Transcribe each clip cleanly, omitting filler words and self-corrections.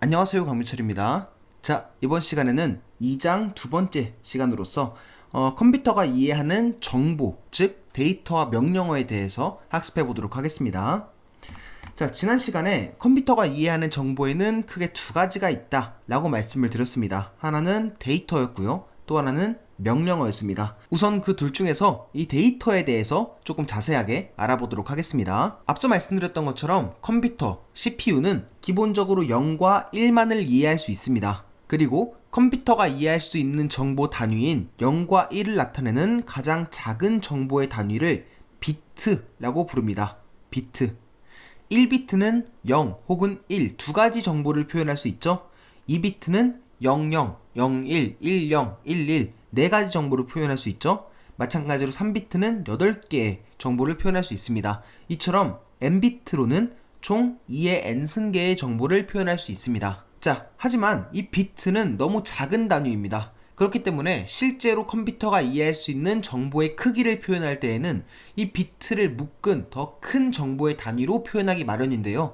안녕하세요, 강민철입니다. 자, 이번 시간에는 2장 두 번째 시간으로서 컴퓨터가 이해하는 정보, 즉 데이터와 명령어에 대해서 학습해 보도록 하겠습니다. 자, 지난 시간에 컴퓨터가 이해하는 정보에는 크게 두 가지가 있다 라고 말씀을 드렸습니다. 하나는 데이터였고요, 또 하나는 명령어였습니다. 우선 그 둘 중에서 이 데이터에 대해서 조금 자세하게 알아보도록 하겠습니다. 앞서 말씀드렸던 것처럼 컴퓨터, CPU는 기본적으로 0과 1만을 이해할 수 있습니다. 그리고 컴퓨터가 이해할 수 있는 정보 단위인 0과 1을 나타내는 가장 작은 정보의 단위를 비트라고 부릅니다. 비트. 1비트는 0 혹은 1 두 가지 정보를 표현할 수 있죠. 2비트는 00, 01, 10, 11 네 가지 정보를 표현할 수 있죠. 마찬가지로 3비트는 8개의 정보를 표현할 수 있습니다. 이처럼 n비트로는 총 2의 n승계의 정보를 표현할 수 있습니다. 자, 하지만 이 비트는 너무 작은 단위입니다. 그렇기 때문에 실제로 컴퓨터가 이해할 수 있는 정보의 크기를 표현할 때에는 이 비트를 묶은 더 큰 정보의 단위로 표현하기 마련인데요.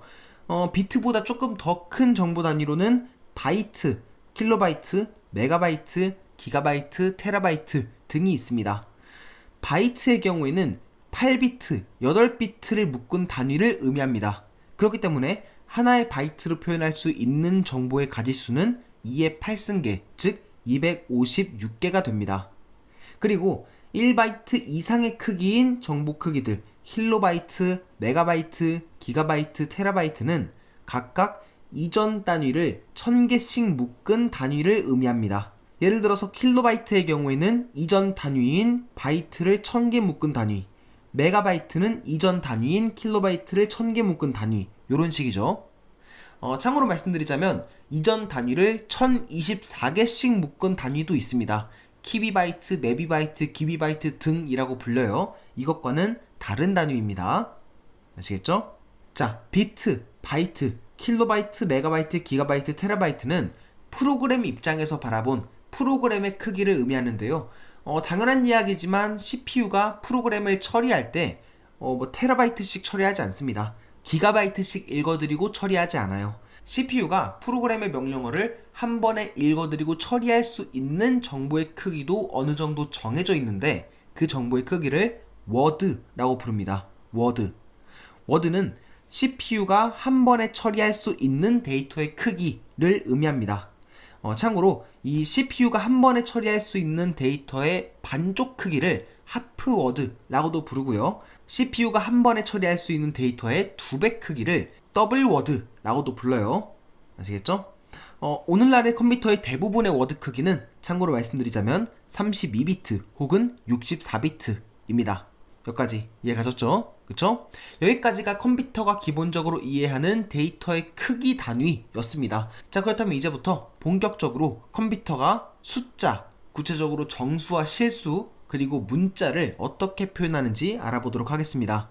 비트보다 조금 더 큰 정보 단위로는 바이트, 킬로바이트, 메가바이트, 기가바이트, 테라바이트 등이 있습니다. 바이트의 경우에는 8비트, 8비트를 묶은 단위를 의미합니다. 그렇기 때문에 하나의 바이트로 표현할 수 있는 정보의 가지수는 2의 8승계, 즉 256개가 됩니다. 그리고 1바이트 이상의 크기인 정보 크기들, 킬로바이트, 메가바이트, 기가바이트, 테라바이트는 각각 이전 단위를 1000개씩 묶은 단위를 의미합니다. 예를 들어서 킬로바이트의 경우에는 이전 단위인 바이트를 1000개 묶은 단위, 메가바이트는 이전 단위인 킬로바이트를 1000개 묶은 단위, 이런 식이죠. 참고로 말씀드리자면 이전 단위를 1024개씩 묶은 단위도 있습니다. 키비바이트, 메비바이트, 기비바이트 등이라고 불려요. 이것과는 다른 단위입니다. 아시겠죠? 자, 비트, 바이트, 킬로바이트, 메가바이트, 기가바이트, 테라바이트는 프로그램 입장에서 바라본 프로그램의 크기를 의미하는데요. 당연한 이야기지만 CPU가 프로그램을 처리할 때 테라바이트씩 처리하지 않습니다. 기가바이트씩 읽어드리고 처리하지 않아요. CPU가 프로그램의 명령어를 한 번에 읽어드리고 처리할 수 있는 정보의 크기도 어느 정도 정해져 있는데 그 정보의 크기를 워드라고 부릅니다. 워드. 워드는 CPU가 한 번에 처리할 수 있는 데이터의 크기를 의미합니다. 참고로 이 CPU가 한 번에 처리할 수 있는 데이터의 반쪽 크기를 하프워드라고도 부르고요. CPU가 한 번에 처리할 수 있는 데이터의 2배 크기를 더블워드라고도 불러요. 아시겠죠? 오늘날의 컴퓨터의 대부분의 워드 크기는 참고로 말씀드리자면 32비트 혹은 64비트입니다. 여기까지 이해 가셨죠? 그쵸? 여기까지가 컴퓨터가 기본적으로 이해하는 데이터의 크기 단위였습니다. 자, 그렇다면 이제부터 본격적으로 컴퓨터가 숫자, 구체적으로 정수와 실수, 그리고 문자를 어떻게 표현하는지 알아보도록 하겠습니다.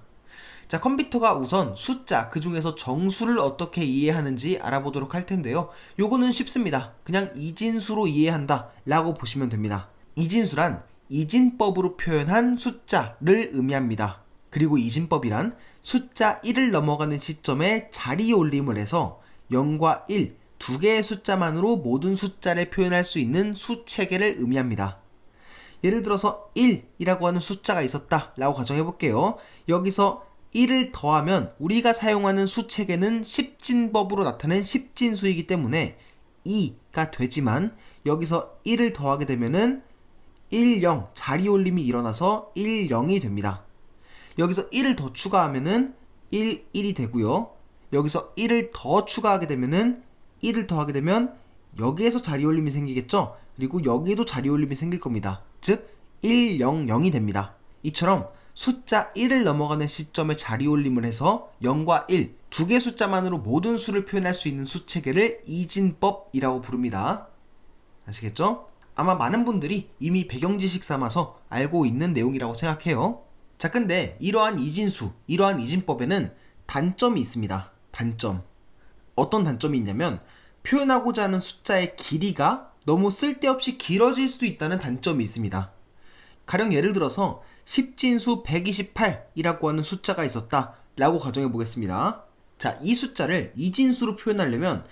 자, 컴퓨터가 우선 숫자, 그 중에서 정수를 어떻게 이해하는지 알아보도록 할 텐데요. 요거는 쉽습니다. 그냥 이진수로 이해한다 라고 보시면 됩니다. 이진수란 이진법으로 표현한 숫자를 의미합니다. 그리고 이진법이란 숫자 1을 넘어가는 시점에 자리 올림을 해서 0과 1, 두 개의 숫자만으로 모든 숫자를 표현할 수 있는 수체계를 의미합니다. 예를 들어서 1이라고 하는 숫자가 있었다 라고 가정해 볼게요. 여기서 1을 더하면 우리가 사용하는 수체계는 십진법으로 나타낸 십진수이기 때문에 2가 되지만 여기서 1을 더하게 되면은 10 자리 올림이 일어나서 10이 됩니다. 여기서 1을 더 추가하면은 11이 되고요. 여기서 1을 더 추가하게 되면은 1을 더하게 되면 여기에서 자리 올림이 생기겠죠? 그리고 여기에도 자리 올림이 생길 겁니다. 즉 100이 됩니다. 이처럼 숫자 1을 넘어가는 시점에 자리 올림을 해서 0과 1, 두 개 숫자만으로 모든 수를 표현할 수 있는 수체계를 이진법이라고 부릅니다. 아시겠죠? 아마 많은 분들이 이미 배경지식 삼아서 알고 있는 내용이라고 생각해요. 자, 근데 이러한 이진수, 이러한 이진법에는 단점이 있습니다. 단점. 어떤 단점이 있냐면 표현하고자 하는 숫자의 길이가 너무 쓸데없이 길어질 수도 있다는 단점이 있습니다. 가령 예를 들어서 십진수 128이라고 하는 숫자가 있었다 라고 가정해 보겠습니다. 자, 이 숫자를 이진수로 표현하려면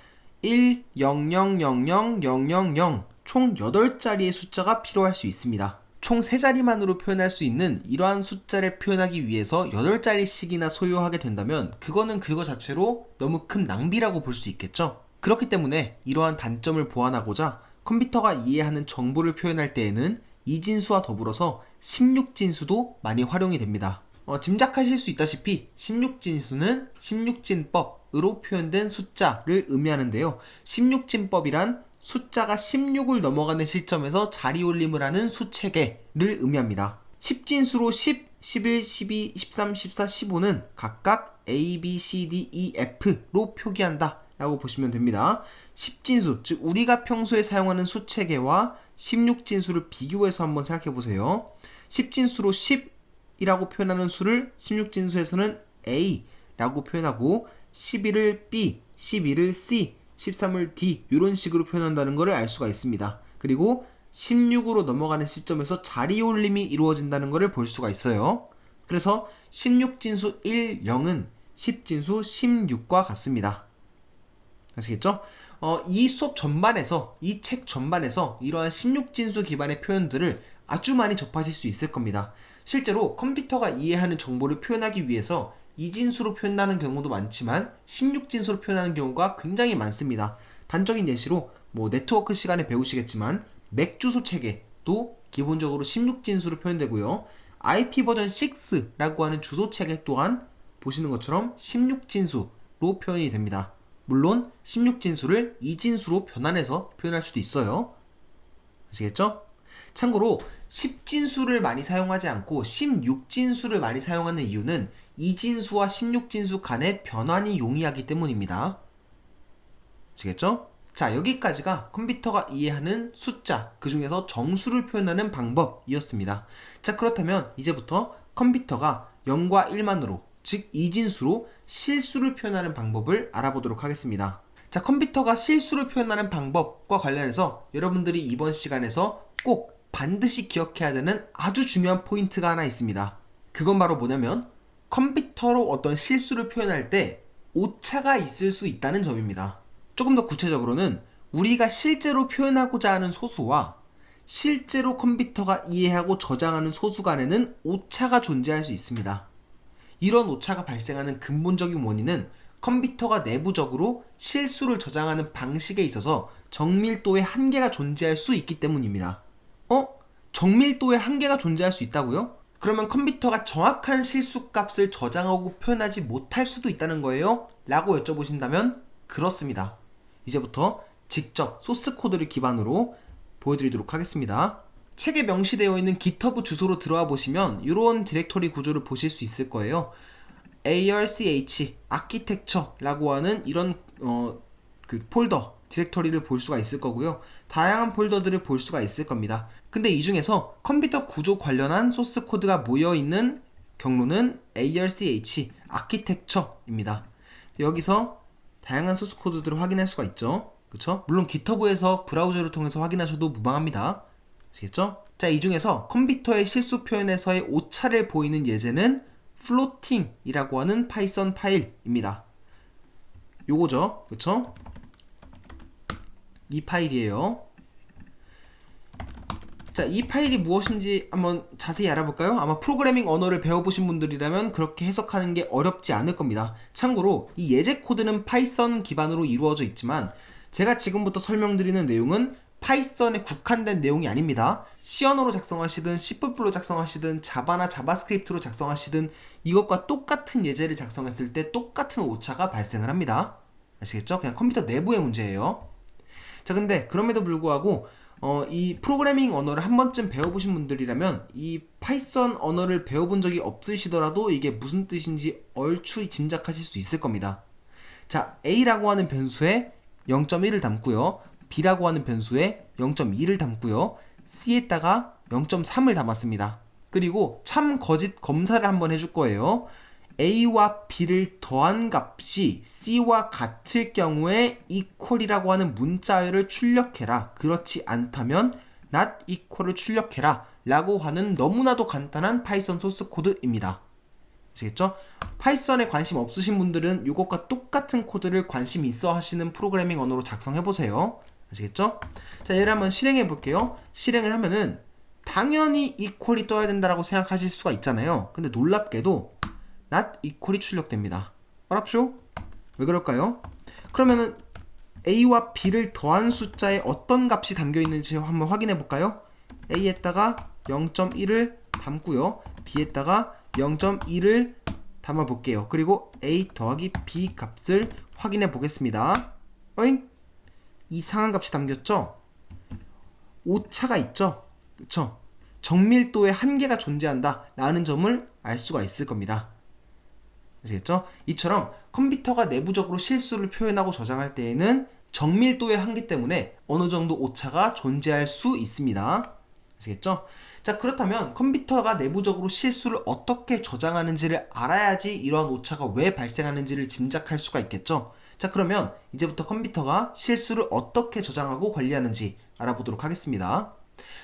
100000000 총 8자리의 숫자가 필요할 수 있습니다. 총 3자리만으로 표현할 수 있는 이러한 숫자를 표현하기 위해서 8자리씩이나 소요하게 된다면 그거는 그거 자체로 너무 큰 낭비라고 볼 수 있겠죠. 그렇기 때문에 이러한 단점을 보완하고자 컴퓨터가 이해하는 정보를 표현할 때에는 이진수와 더불어서 16진수도 많이 활용이 됩니다. 짐작하실 수 있다시피 16진수는 16진법으로 표현된 숫자를 의미하는데요. 16진법이란 숫자가 16을 넘어가는 시점에서 자리올림을 하는 수체계를 의미합니다. 10진수로 10, 11, 12, 13, 14, 15는 각각 A, B, C, D, E, F로 표기한다 라고 보시면 됩니다. 10진수, 즉 우리가 평소에 사용하는 수체계와 16진수를 비교해서 한번 생각해 보세요. 10진수로 10이라고 표현하는 수를 16진수에서는 A라고 표현하고 11을 B, 12를 C, 13을 D 이런 식으로 표현한다는 것을 알 수가 있습니다. 그리고 16으로 넘어가는 시점에서 자리올림이 이루어진다는 것을 볼 수가 있어요. 그래서 16진수 1, 0은 10진수 16과 같습니다. 아시겠죠? 이 수업 전반에서, 이 책 전반에서 이러한 16진수 기반의 표현들을 아주 많이 접하실 수 있을 겁니다. 실제로 컴퓨터가 이해하는 정보를 표현하기 위해서 이진수로 표현하는 경우도 많지만 16진수로 표현하는 경우가 굉장히 많습니다. 단적인 예시로 네트워크 시간에 배우시겠지만 맥 주소 체계도 기본적으로 16진수로 표현되고요. IP 버전 6라고 하는 주소 체계 또한 보시는 것처럼 16진수로 표현이 됩니다. 물론 16진수를 이진수로 변환해서 표현할 수도 있어요. 아시겠죠? 참고로 10진수를 많이 사용하지 않고 16진수를 많이 사용하는 이유는 이진수와 16진수 간의 변환이 용이하기 때문입니다. 아시겠죠? 자, 여기까지가 컴퓨터가 이해하는 숫자, 그 중에서 정수를 표현하는 방법이었습니다. 자, 그렇다면 이제부터 컴퓨터가 0과 1만으로, 즉 이진수로 실수를 표현하는 방법을 알아보도록 하겠습니다. 자, 컴퓨터가 실수를 표현하는 방법과 관련해서 여러분들이 이번 시간에서 꼭 반드시 기억해야 되는 아주 중요한 포인트가 하나 있습니다. 그건 바로 뭐냐면 컴퓨터로 어떤 실수를 표현할 때 오차가 있을 수 있다는 점입니다. 조금 더 구체적으로는 우리가 실제로 표현하고자 하는 소수와 실제로 컴퓨터가 이해하고 저장하는 소수 간에는 오차가 존재할 수 있습니다. 이런 오차가 발생하는 근본적인 원인은 컴퓨터가 내부적으로 실수를 저장하는 방식에 있어서 정밀도의 한계가 존재할 수 있기 때문입니다. 정밀도의 한계가 존재할 수 있다고요? 그러면 컴퓨터가 정확한 실수값을 저장하고 표현하지 못할 수도 있다는 거예요? 라고 여쭤보신다면 그렇습니다. 이제부터 직접 소스 코드를 기반으로 보여드리도록 하겠습니다. 책에 명시되어 있는 GitHub 주소로 들어와 보시면 이런 디렉토리 구조를 보실 수 있을 거예요. ARCH, 아키텍처라고 하는 이런 폴더, 디렉토리를 볼 수가 있을 거고요. 다양한 폴더들을 볼 수가 있을 겁니다. 근데 이 중에서 컴퓨터 구조 관련한 소스 코드가 모여있는 경로는 ARCH, 아키텍처입니다. 여기서 다양한 소스 코드들을 확인할 수가 있죠. 그쵸? 물론 GitHub에서 브라우저를 통해서 확인하셔도 무방합니다. 아시겠죠? 자, 이 중에서 컴퓨터의 실수 표현에서의 오차를 보이는 예제는 floating이라고 하는 파이썬 파일입니다. 요거죠. 그쵸? 이 파일이에요. 자, 이 파일이 무엇인지 한번 자세히 알아볼까요? 아마 프로그래밍 언어를 배워보신 분들이라면 그렇게 해석하는 게 어렵지 않을 겁니다. 참고로 이 예제 코드는 파이썬 기반으로 이루어져 있지만 제가 지금부터 설명드리는 내용은 파이썬에 국한된 내용이 아닙니다. C 언어로 작성하시든 C++로 작성하시든 자바나 자바스크립트로 작성하시든 이것과 똑같은 예제를 작성했을 때 똑같은 오차가 발생을 합니다. 아시겠죠? 그냥 컴퓨터 내부의 문제예요. 자, 근데 그럼에도 불구하고 이 프로그래밍 언어를 한 번쯤 배워보신 분들이라면 이 파이썬 언어를 배워본 적이 없으시더라도 이게 무슨 뜻인지 얼추 짐작하실 수 있을 겁니다. 자, A라고 하는 변수에 0.1을 담고요. B라고 하는 변수에 0.2를 담고요. C에다가 0.3을 담았습니다. 그리고 참 거짓 검사를 한번 해줄 거예요. A와 B를 더한 값이 C와 같을 경우에 equal이라고 하는 문자열을 출력해라. 그렇지 않다면 not equal을 출력해라 라고 하는 너무나도 간단한 파이썬 소스 코드입니다. 아시겠죠? 파이썬에 관심 없으신 분들은 이것과 똑같은 코드를 관심 있어 하시는 프로그래밍 언어로 작성해보세요. 아시겠죠? 자, 얘를 한번 실행해 볼게요. 실행을 하면은 당연히 equal이 떠야 된다라고 생각하실 수가 있잖아요. 근데 놀랍게도 not equal이 출력됩니다. 어랍쇼? 왜 그럴까요? 그러면은 a와 b를 더한 숫자에 어떤 값이 담겨 있는지 한번 확인해 볼까요? a에다가 0.1을 담고요. b에다가 0.2를 담아 볼게요. 그리고 a 더하기 b 값을 확인해 보겠습니다. 어잉? 이상한 값이 담겼죠? 오차가 있죠? 그쵸? 정밀도의 한계가 존재한다 라는 점을 알 수가 있을 겁니다. 아시겠죠? 이처럼 컴퓨터가 내부적으로 실수를 표현하고 저장할 때에는 정밀도의 한계 때문에 어느 정도 오차가 존재할 수 있습니다. 아시겠죠? 자, 그렇다면 컴퓨터가 내부적으로 실수를 어떻게 저장하는지를 알아야지 이러한 오차가 왜 발생하는지를 짐작할 수가 있겠죠? 자, 그러면 이제부터 컴퓨터가 실수를 어떻게 저장하고 관리하는지 알아보도록 하겠습니다.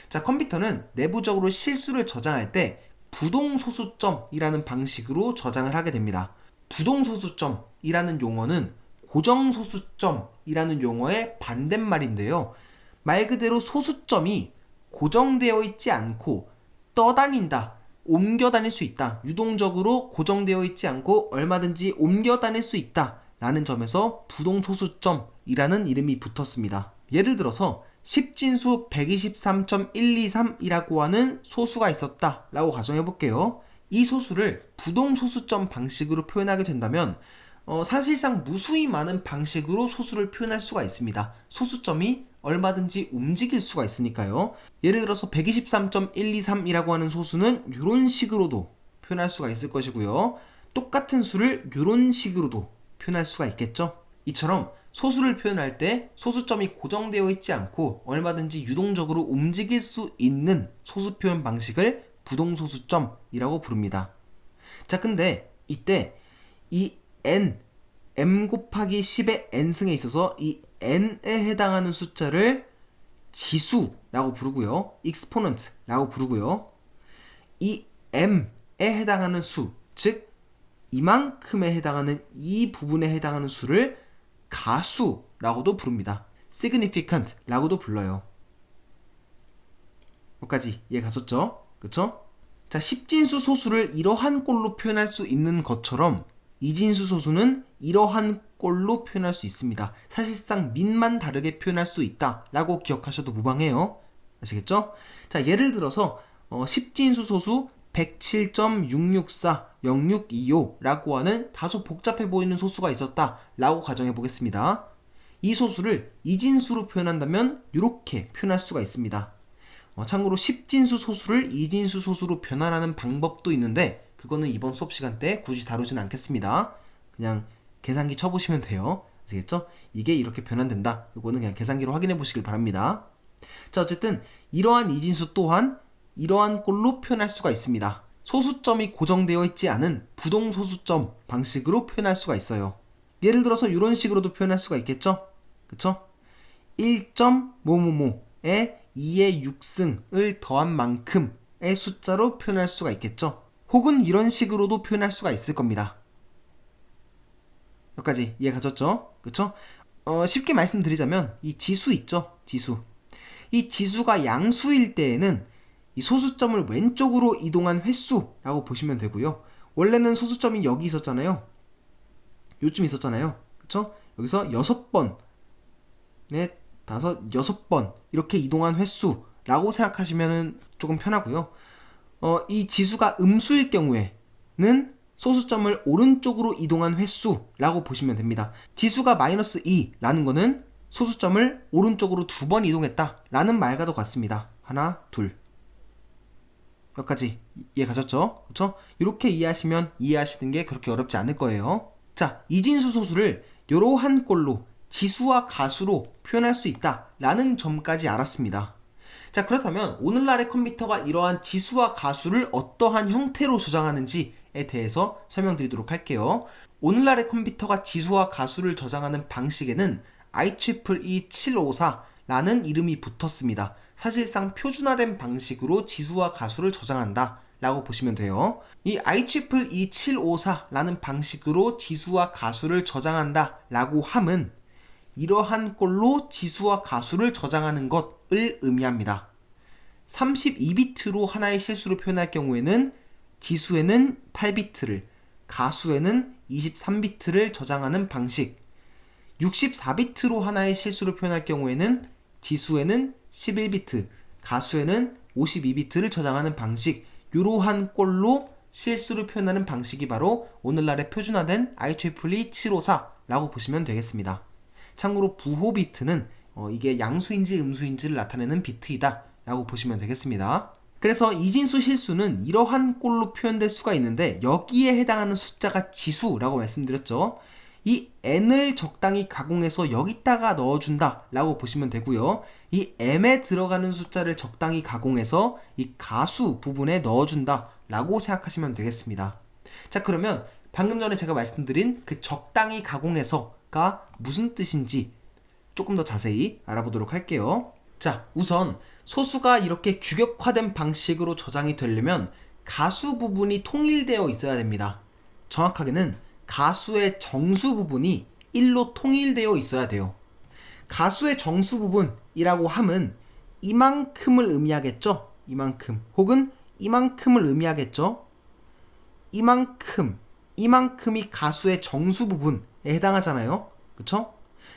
자, 컴퓨터는 내부적으로 실수를 저장할 때 부동소수점이라는 방식으로 저장을 하게 됩니다. 부동소수점이라는 용어는 고정소수점이라는 용어의 반대말인데요. 말 그대로 소수점이 고정되어 있지 않고 떠다닌다, 옮겨 다닐 수 있다, 유동적으로 고정되어 있지 않고 얼마든지 옮겨 다닐 수 있다 라는 점에서 부동소수점이라는 이름이 붙었습니다. 예를 들어서 10진수 123.123이라고 하는 소수가 있었다 라고 가정해 볼게요. 이 소수를 부동소수점 방식으로 표현하게 된다면 사실상 무수히 많은 방식으로 소수를 표현할 수가 있습니다. 소수점이 얼마든지 움직일 수가 있으니까요. 예를 들어서 123.123이라고 하는 소수는 이런 식으로도 표현할 수가 있을 것이고요. 똑같은 수를 이런 식으로도 표현할 수가 있겠죠. 이처럼 소수를 표현할 때 소수점이 고정되어 있지 않고 얼마든지 유동적으로 움직일 수 있는 소수 표현 방식을 부동소수점이라고 부릅니다. 자, 근데 이때 이 m 곱하기 10의 n승에 있어서 이 n에 해당하는 숫자를 지수라고 부르고요. exponent라고 부르고요. 이 m에 해당하는 수, 즉 이만큼에 해당하는 이 부분에 해당하는 수를 가수라고도 부릅니다. significant라고도 불러요. 여기까지 이해 가셨죠? 그쵸? 자, 10진수 소수를 이러한 꼴로 표현할 수 있는 것처럼 2진수 소수는 이러한 꼴로 표현할 수 있습니다. 사실상 밑만 다르게 표현할 수 있다 라고 기억하셔도 무방해요. 아시겠죠? 자, 예를 들어서 10진수 소수 107.6640625라고 하는 다소 복잡해 보이는 소수가 있었다 라고 가정해 보겠습니다. 이 소수를 이진수로 표현한다면 이렇게 표현할 수가 있습니다. 참고로 10진수 소수를 2진수 소수로 변환하는 방법도 있는데 그거는 이번 수업 시간 때 굳이 다루진 않겠습니다. 그냥 계산기 쳐보시면 돼요. 아시겠죠? 이게 이렇게 변환된다. 이거는 그냥 계산기로 확인해 보시길 바랍니다. 자, 어쨌든 이러한 이진수 또한 이러한 꼴로 표현할 수가 있습니다. 소수점이 고정되어 있지 않은 부동소수점 방식으로 표현할 수가 있어요. 예를 들어서 이런 식으로도 표현할 수가 있겠죠? 그쵸? 1.뭐뭐뭐에 2의 6승을 더한 만큼의 숫자로 표현할 수가 있겠죠? 혹은 이런 식으로도 표현할 수가 있을 겁니다. 여기까지 이해 가셨죠? 그쵸? 쉽게 말씀드리자면 이 지수 있죠? 지수. 이 지수가 양수일 때에는 이 소수점을 왼쪽으로 이동한 횟수라고 보시면 되고요. 원래는 소수점이 여기 있었잖아요. 요쯤 있었잖아요. 그쵸? 여기서 6번, 넷, 다섯, 6번 이렇게 이동한 횟수라고 생각하시면 조금 편하고요. 이 지수가 음수일 경우에는 소수점을 오른쪽으로 이동한 횟수라고 보시면 됩니다. 지수가 마이너스 2라는 거는 소수점을 오른쪽으로 2번 이동했다 라는 말과도 같습니다. 하나, 둘. 여기까지 이해 가셨죠? 그쵸? 이렇게 이해하시면 이해하시는 게 그렇게 어렵지 않을 거예요. 자, 이진수 소수를 이러한 꼴로 지수와 가수로 표현할 수 있다 라는 점까지 알았습니다. 자, 그렇다면 오늘날의 컴퓨터가 이러한 지수와 가수를 어떠한 형태로 저장하는지에 대해서 설명드리도록 할게요. 오늘날의 컴퓨터가 지수와 가수를 저장하는 방식에는 IEEE 754라는 이름이 붙었습니다. 사실상 표준화된 방식으로 지수와 가수를 저장한다 라고 보시면 돼요. 이 IEEE 754라는 방식으로 지수와 가수를 저장한다 라고 함은 이러한 꼴로 지수와 가수를 저장하는 것을 의미합니다. 32비트로 하나의 실수를 표현할 경우에는 지수에는 8비트를, 가수에는 23비트를 저장하는 방식, 64비트로 하나의 실수를 표현할 경우에는 지수에는 11비트, 가수에는 52비트를 저장하는 방식, 이러한 꼴로 실수를 표현하는 방식이 바로 오늘날의 표준화된 IEEE 754라고 보시면 되겠습니다. 참고로 부호 비트는 이게 양수인지 음수인지를 나타내는 비트이다 라고 보시면 되겠습니다. 그래서 이진수 실수는 이러한 꼴로 표현될 수가 있는데 여기에 해당하는 숫자가 지수라고 말씀드렸죠. 이 n을 적당히 가공해서 여기다가 넣어준다 라고 보시면 되고요. 이 m에 들어가는 숫자를 적당히 가공해서 이 가수 부분에 넣어준다 라고 생각하시면 되겠습니다. 자, 그러면 방금 전에 제가 말씀드린 그 적당히 가공해서가 무슨 뜻인지 조금 더 자세히 알아보도록 할게요. 자, 우선 소수가 이렇게 규격화된 방식으로 저장이 되려면 가수 부분이 통일되어 있어야 됩니다. 정확하게는 가수의 정수 부분이 1로 통일되어 있어야 돼요. 가수의 정수 부분이라고 함은 이만큼을 의미하겠죠? 이만큼. 혹은 이만큼을 의미하겠죠? 이만큼이 가수의 정수 부분에 해당하잖아요. 그쵸?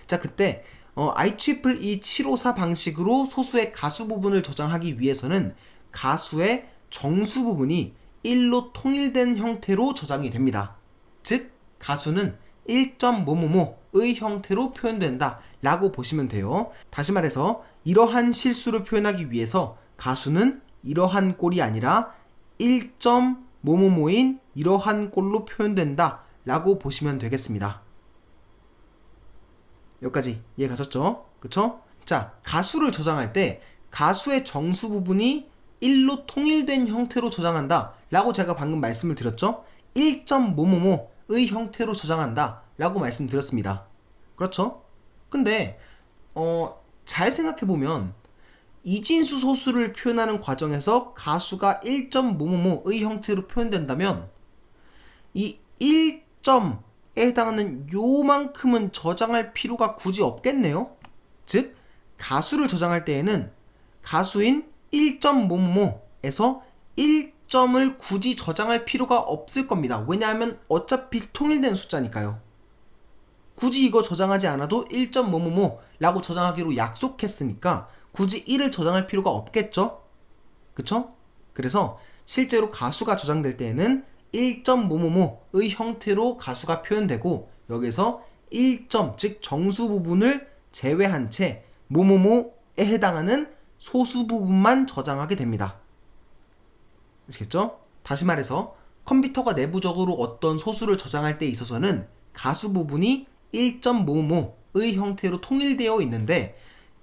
자, 그때 IEEE 754 방식으로 소수의 가수 부분을 저장하기 위해서는 가수의 정수 부분이 1로 통일된 형태로 저장이 됩니다. 즉, 가수는 1.뭐뭐뭐의 형태로 표현된다 라고 보시면 돼요. 다시 말해서 이러한 실수를 표현하기 위해서 가수는 이러한 꼴이 아니라 1.뭐뭐뭐인 이러한 꼴로 표현된다 라고 보시면 되겠습니다. 여기까지 이해 가셨죠? 그쵸? 자, 가수를 저장할 때 가수의 정수 부분이 1로 통일된 형태로 저장한다 라고 제가 방금 말씀을 드렸죠? 1.뭐뭐뭐의 형태로 저장한다 라고 말씀드렸습니다. 그렇죠? 근데 잘 생각해보면 이진수 소수를 표현하는 과정에서 가수가 1.뭐뭐뭐의 형태로 표현된다면 이 1점 에 해당하는 요만큼은 저장할 필요가 굳이 없겠네요. 즉, 가수를 저장할 때에는 가수인 1.뭐뭐뭐에서 1점을 굳이 저장할 필요가 없을 겁니다. 왜냐하면 어차피 통일된 숫자니까요. 굳이 이거 저장하지 않아도 1.뭐뭐뭐라고 저장하기로 약속했으니까 굳이 1을 저장할 필요가 없겠죠? 그쵸? 그래서 실제로 가수가 저장될 때에는 1.뭐뭐뭐의 형태로 가수가 표현되고 여기서 1점, 즉 정수 부분을 제외한 채 뭐뭐뭐에 해당하는 소수 부분만 저장하게 됩니다. 아시겠죠? 다시 말해서 컴퓨터가 내부적으로 어떤 소수를 저장할 때 있어서는 가수 부분이 1.뭐뭐뭐의 형태로 통일되어 있는데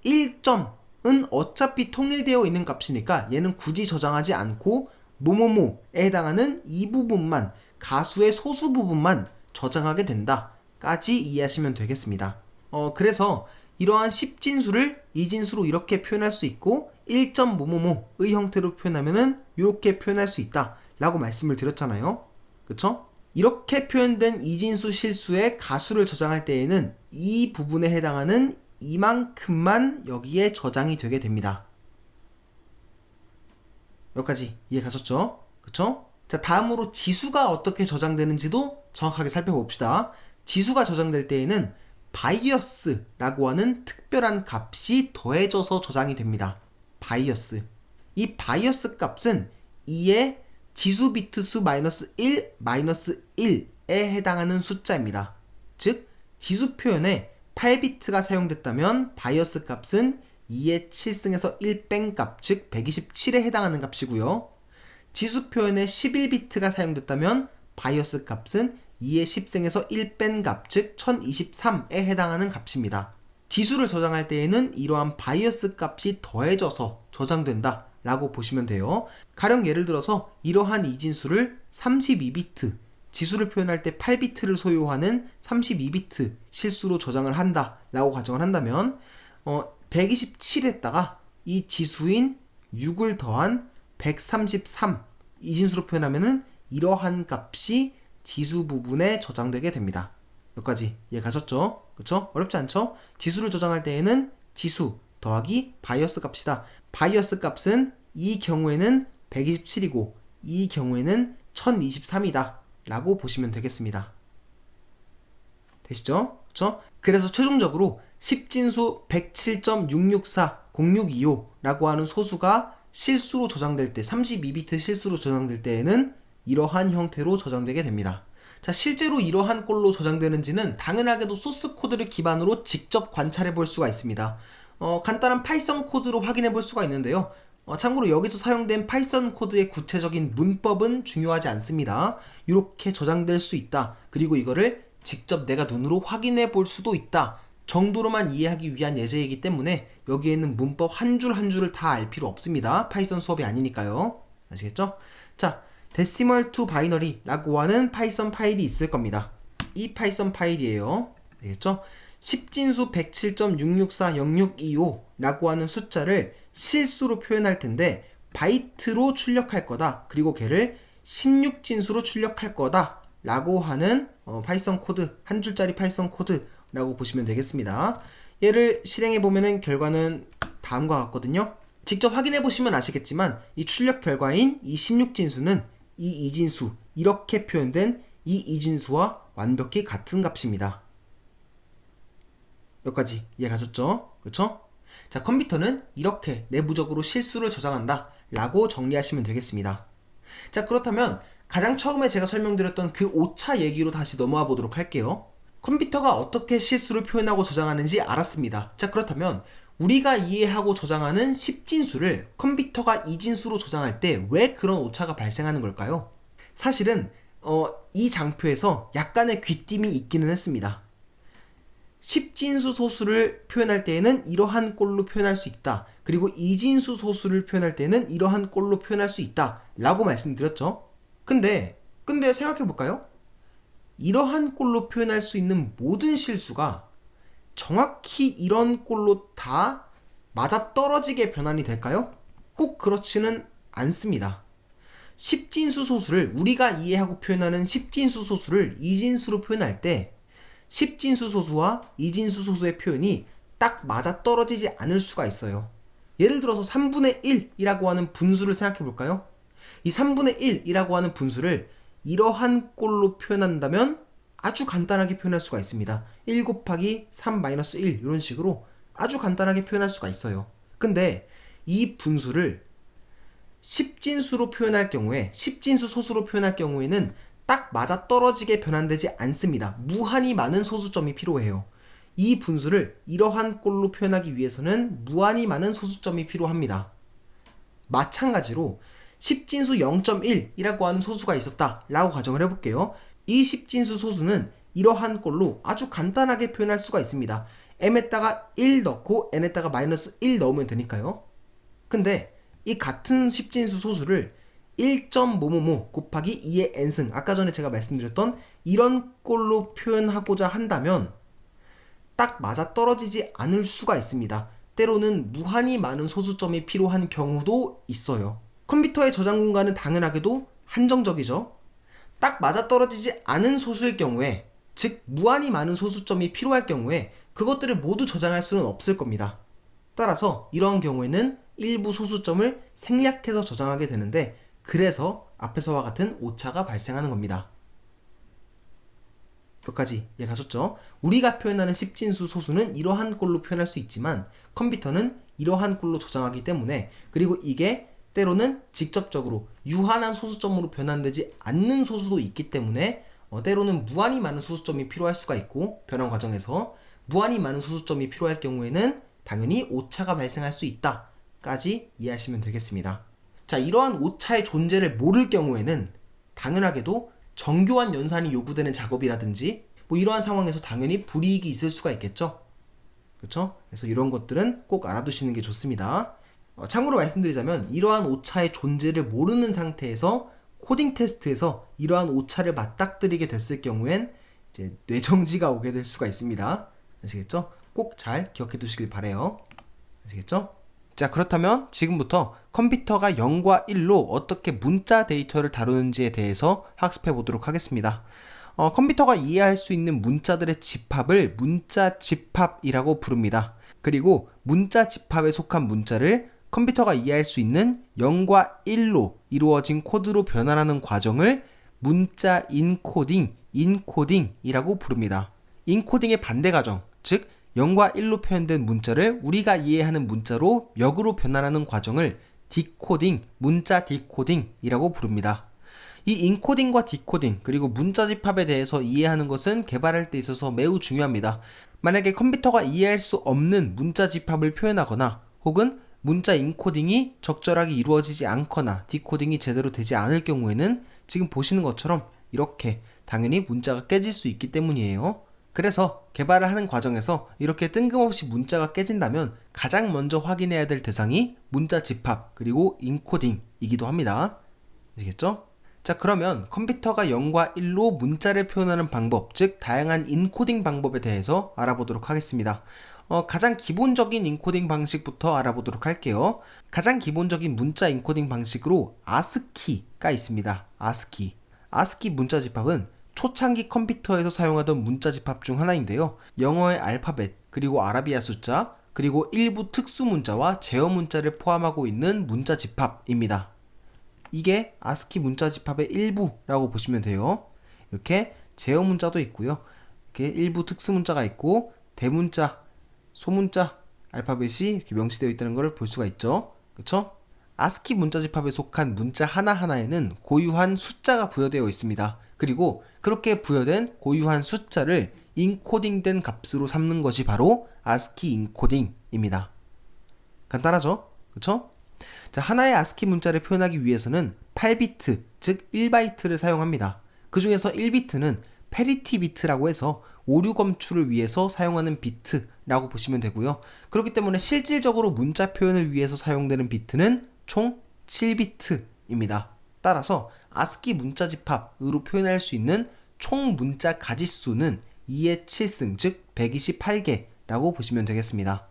1점은 어차피 통일되어 있는 값이니까 얘는 굳이 저장하지 않고 뭐뭐뭐에 해당하는 이 부분만, 가수의 소수 부분만 저장하게 된다까지 이해하시면 되겠습니다. 그래서 이러한 10진수를 이진수로 이렇게 표현할 수 있고 1.뭐뭐뭐의 형태로 표현하면은 이렇게 표현할 수 있다 라고 말씀을 드렸잖아요. 그쵸? 이렇게 표현된 이진수 실수의 가수를 저장할 때에는 이 부분에 해당하는 이만큼만 여기에 저장이 되게 됩니다. 여기까지 이해 가셨죠? 그쵸? 자, 다음으로 지수가 어떻게 저장되는지도 정확하게 살펴봅시다. 지수가 저장될 때에는 바이어스라고 하는 특별한 값이 더해져서 저장이 됩니다. 바이어스. 이 바이어스 값은 2의 지수 비트 수 -1, -1에 해당하는 숫자입니다. 즉, 지수 표현에 8비트가 사용됐다면 바이어스 값은 2의 7승에서 1 뺀 값, 즉 127에 해당하는 값이고요. 지수 표현에 11비트가 사용됐다면 바이어스 값은 2의 10승에서 1 뺀 값, 즉 1023에 해당하는 값입니다. 지수를 저장할 때에는 이러한 바이어스 값이 더해져서 저장된다 라고 보시면 돼요. 가령 예를 들어서 이러한 이진수를 32비트, 지수를 표현할 때 8비트를 소유하는 32비트 실수로 저장을 한다 라고 가정을 한다면 127에다가 이 지수인 6을 더한 133 이진수로 표현하면은 이러한 값이 지수 부분에 저장되게 됩니다. 여기까지 이해 가셨죠? 그쵸? 어렵지 않죠? 지수를 저장할 때에는 지수 더하기 바이어스 값이다. 바이어스 값은 이 경우에는 127이고 이 경우에는 1023이다 라고 보시면 되겠습니다. 되시죠? 그쵸? 그래서 최종적으로 10진수 107.6640625 라고 하는 소수가 실수로 저장될 때 32비트 실수로 저장될 때에는 이러한 형태로 저장되게 됩니다. 자, 실제로 이러한 꼴로 저장되는지는 당연하게도 소스 코드를 기반으로 직접 관찰해 볼 수가 있습니다. 간단한 파이썬 코드로 확인해 볼 수가 있는데요. 참고로 여기서 사용된 파이썬 코드의 구체적인 문법은 중요하지 않습니다. 이렇게 저장될 수 있다. 그리고 이거를 직접 내가 눈으로 확인해 볼 수도 있다 정도로만 이해하기 위한 예제이기 때문에 여기에는 문법 한 줄 한 줄을 다 알 필요 없습니다. 파이썬 수업이 아니니까요. 아시겠죠? 자, decimal to binary 라고 하는 파이썬 파일이 있을 겁니다. 이 파이썬 파일이에요. 알겠죠? 10진수 107.6640625 라고 하는 숫자를 실수로 표현할 텐데 바이트로 출력할 거다. 그리고 걔를 16진수로 출력할 거다 라고 하는 파이썬 코드, 한 줄짜리 파이썬 코드 라고 보시면 되겠습니다. 얘를 실행해 보면은 결과는 다음과 같거든요. 직접 확인해 보시면 아시겠지만 이 출력 결과인 이 16진수는 이 이진수, 이렇게 표현된 이 이진수와 완벽히 같은 값입니다. 여기까지 이해 가셨죠? 그쵸? 자, 컴퓨터는 이렇게 내부적으로 실수를 저장한다 라고 정리하시면 되겠습니다. 자, 그렇다면 가장 처음에 제가 설명드렸던 그 오차 얘기로 다시 넘어와 보도록 할게요. 컴퓨터가 어떻게 실수를 표현하고 저장하는지 알았습니다. 자, 그렇다면 우리가 이해하고 저장하는 10진수를 컴퓨터가 이진수로 저장할 때 왜 그런 오차가 발생하는 걸까요? 사실은 이 장표에서 약간의 귀띔이 있기는 했습니다. 10진수 소수를 표현할 때에는 이러한 꼴로 표현할 수 있다. 그리고 이진수 소수를 표현할 때는 이러한 꼴로 표현할 수 있다 라고 말씀드렸죠. 근데 생각해 볼까요? 이러한 꼴로 표현할 수 있는 모든 실수가 정확히 이런 꼴로 다 맞아떨어지게 변환이 될까요? 꼭 그렇지는 않습니다. 10진수 소수를 우리가 이해하고 표현하는 10진수 소수를 이진수로 표현할 때 10진수 소수와 이진수 소수의 표현이 딱 맞아떨어지지 않을 수가 있어요. 예를 들어서 3분의 1이라고 하는 분수를 생각해 볼까요? 이 3분의 1이라고 하는 분수를 이러한 꼴로 표현한다면 아주 간단하게 표현할 수가 있습니다. 1 곱하기 3-1 이런 식으로 아주 간단하게 표현할 수가 있어요. 근데 이 분수를 10진수로 표현할 경우에 10진수 소수로 표현할 경우에는 딱 맞아떨어지게 변환되지 않습니다. 무한히 많은 소수점이 필요해요. 이 분수를 이러한 꼴로 표현하기 위해서는 무한히 많은 소수점이 필요합니다. 마찬가지로 10진수 0.1이라고 하는 소수가 있었다 라고 가정을 해볼게요. 이 10진수 소수는 이러한 꼴로 아주 간단하게 표현할 수가 있습니다. m에다가 1 넣고 n에다가 마이너스 1 넣으면 되니까요. 근데 이 같은 10진수 소수를 1.뭐뭐뭐 곱하기 2의 n승, 아까 전에 제가 말씀드렸던 이런 꼴로 표현하고자 한다면 딱 맞아떨어지지 않을 수가 있습니다. 때로는 무한히 많은 소수점이 필요한 경우도 있어요. 컴퓨터의 저장 공간은 당연하게도 한정적이죠. 딱 맞아떨어지지 않은 소수의 경우에, 즉 무한히 많은 소수점이 필요할 경우에 그것들을 모두 저장할 수는 없을 겁니다. 따라서 이러한 경우에는 일부 소수점을 생략해서 저장하게 되는데, 그래서 앞에서와 같은 오차가 발생하는 겁니다. 여기까지 이해 가셨죠? 우리가 표현하는 10진수 소수는 이러한 꼴로 표현할 수 있지만 컴퓨터는 이러한 꼴로 저장하기 때문에, 그리고 이게 때로는 직접적으로 유한한 소수점으로 변환되지 않는 소수도 있기 때문에 때로는 무한히 많은 소수점이 필요할 수가 있고, 변환 과정에서 무한히 많은 소수점이 필요할 경우에는 당연히 오차가 발생할 수 있다 까지 이해하시면 되겠습니다. 자, 이러한 오차의 존재를 모를 경우에는 당연하게도 정교한 연산이 요구되는 작업이라든지 뭐 이러한 상황에서 당연히 불이익이 있을 수가 있겠죠. 그렇죠? 그래서 이런 것들은 꼭 알아두시는 게 좋습니다. 참고로 말씀드리자면 이러한 오차의 존재를 모르는 상태에서 코딩 테스트에서 이러한 오차를 맞닥뜨리게 됐을 경우엔 이제 뇌정지가 오게 될 수가 있습니다. 아시겠죠? 꼭 잘 기억해 두시길 바래요. 아시겠죠? 자, 그렇다면 지금부터 컴퓨터가 0과 1로 어떻게 문자 데이터를 다루는지에 대해서 학습해 보도록 하겠습니다. 컴퓨터가 이해할 수 있는 문자들의 집합을 문자 집합이라고 부릅니다. 그리고 문자 집합에 속한 문자를 컴퓨터가 이해할 수 있는 0과 1로 이루어진 코드로 변환하는 과정을 문자 인코딩이라고 부릅니다. 인코딩의 반대 과정, 즉 0과 1로 표현된 문자를 우리가 이해하는 문자로 역으로 변환하는 과정을 디코딩, 문자 디코딩이라고 부릅니다. 이 인코딩과 디코딩, 그리고 문자 집합에 대해서 이해하는 것은 개발할 때 있어서 매우 중요합니다. 만약에 컴퓨터가 이해할 수 없는 문자 집합을 표현하거나 혹은 문자 인코딩이 적절하게 이루어지지 않거나 디코딩이 제대로 되지 않을 경우에는 지금 보시는 것처럼 이렇게 당연히 문자가 깨질 수 있기 때문이에요. 그래서 개발을 하는 과정에서 이렇게 뜬금없이 문자가 깨진다면 가장 먼저 확인해야 될 대상이 문자 집합 그리고 인코딩이기도 합니다. 아시겠죠? 자, 그러면 컴퓨터가 0과 1로 문자를 표현하는 방법, 즉 다양한 인코딩 방법에 대해서 알아보도록 하겠습니다. 가장 기본적인 인코딩 방식부터 알아보도록 할게요. 가장 기본적인 문자 인코딩 방식으로 아스키가 있습니다. 아스키 문자 집합은 초창기 컴퓨터에서 사용하던 문자 집합 중 하나인데요. 영어의 알파벳, 그리고 아라비아 숫자, 그리고 일부 특수 문자와 제어 문자를 포함하고 있는 문자 집합입니다. 이게 아스키 문자 집합의 일부라고 보시면 돼요. 이렇게 제어 문자도 있고요. 이렇게 일부 특수 문자가 있고 대문자, 소문자, 알파벳이 이렇게 명시되어 있다는 것을 볼 수가 있죠. 그렇죠? 아스키 문자 집합에 속한 문자 하나하나에는 고유한 숫자가 부여되어 있습니다. 그리고 그렇게 부여된 고유한 숫자를 인코딩된 값으로 삼는 것이 바로 아스키 인코딩입니다. 간단하죠? 그렇죠? 자, 하나의 아스키 문자를 표현하기 위해서는 8비트, 즉 1바이트를 사용합니다. 그 중에서 1비트는 패리티 비트라고 해서 오류 검출을 위해서 사용하는 비트라고 보시면 되고요. 그렇기 때문에 실질적으로 문자 표현을 위해서 사용되는 비트는 총 7비트입니다. 따라서 아스키 문자 집합으로 표현할 수 있는 총 문자 가지수는 2의 7승, 즉 128개라고 보시면 되겠습니다.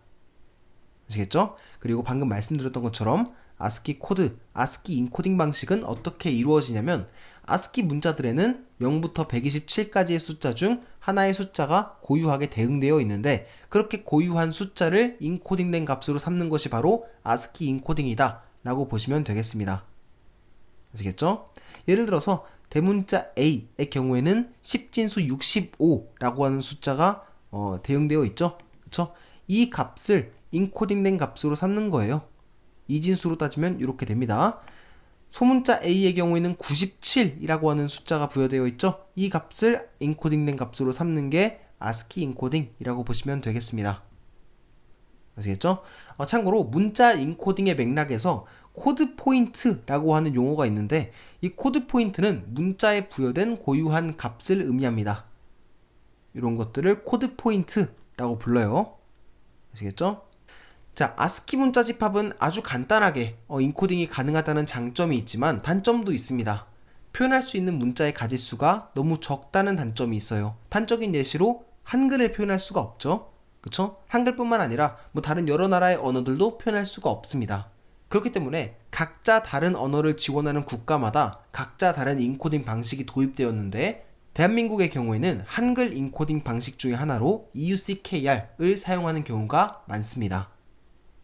아시겠죠? 그리고 방금 말씀드렸던 것처럼 아스키 코드, 아스키 인코딩 방식은 어떻게 이루어지냐면 아스키 문자들에는 0부터 127까지의 숫자 중 하나의 숫자가 고유하게 대응되어 있는데 그렇게 고유한 숫자를 인코딩된 값으로 삼는 것이 바로 아스키 인코딩이다 라고 보시면 되겠습니다. 아시겠죠? 예를 들어서 대문자 A의 경우에는 10진수 65라고 하는 숫자가 대응되어 있죠. 그쵸? 이 값을 인코딩된 값으로 삼는 거예요. 이진수로 따지면 이렇게 됩니다. 소문자 A의 경우에는 97이라고 하는 숫자가 부여되어 있죠. 이 값을 인코딩된 값으로 삼는 게 아스키 인코딩이라고 보시면 되겠습니다. 아시겠죠? 참고로 문자 인코딩의 맥락에서 코드 포인트라고 하는 용어가 있는데 이 코드 포인트는 문자에 부여된 고유한 값을 의미합니다. 이런 것들을 코드 포인트라고 불러요. 아시겠죠? 자, 아스키 문자 집합은 아주 간단하게 인코딩이 가능하다는 장점이 있지만 단점도 있습니다. 표현할 수 있는 문자의 가지수가 너무 적다는 단점이 있어요. 단적인 예시로 한글을 표현할 수가 없죠. 그쵸? 한글뿐만 아니라 다른 여러 나라의 언어들도 표현할 수가 없습니다. 그렇기 때문에 각자 다른 언어를 지원하는 국가마다 각자 다른 인코딩 방식이 도입되었는데 대한민국의 경우에는 한글 인코딩 방식 중에 하나로 EUCKR을 사용하는 경우가 많습니다.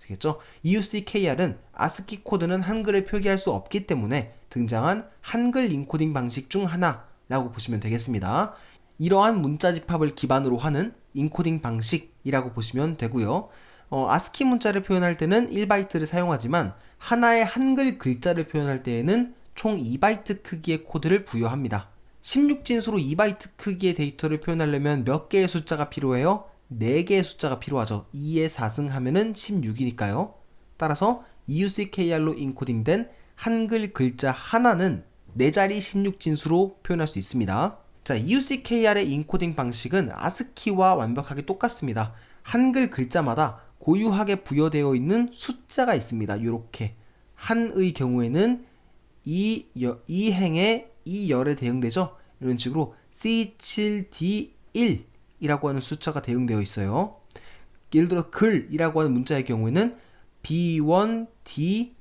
아시겠죠? EUCKR은 아스키 코드는 한글을 표기할 수 없기 때문에 등장한 한글 인코딩 방식 중 하나라고 보시면 되겠습니다. 이러한 문자 집합을 기반으로 하는 인코딩 방식이라고 보시면 되고요. 아스키 문자를 표현할 때는 1바이트를 사용하지만 하나의 한글 글자를 표현할 때에는 총 2바이트 크기의 코드를 부여합니다. 16진수로 2바이트 크기의 데이터를 표현하려면 몇 개의 숫자가 필요해요? 4개의 숫자가 필요하죠. 2의 4승 하면은 16이니까요. 따라서 EUCKR로 인코딩된 한글 글자 하나는 4자리 16진수로 표현할 수 있습니다. 자, EUCKR의 인코딩 방식은 아스키와 완벽하게 똑같습니다. 한글 글자마다 고유하게 부여되어 있는 숫자가 있습니다. 이렇게 한의 경우에는 이행에 이열에 대응되죠. 이런 식으로 C7D1 이라고 하는 숫자가 대응되어 있어요. 예를 들어 글이라고 하는 문자의 경우에는 B1, D,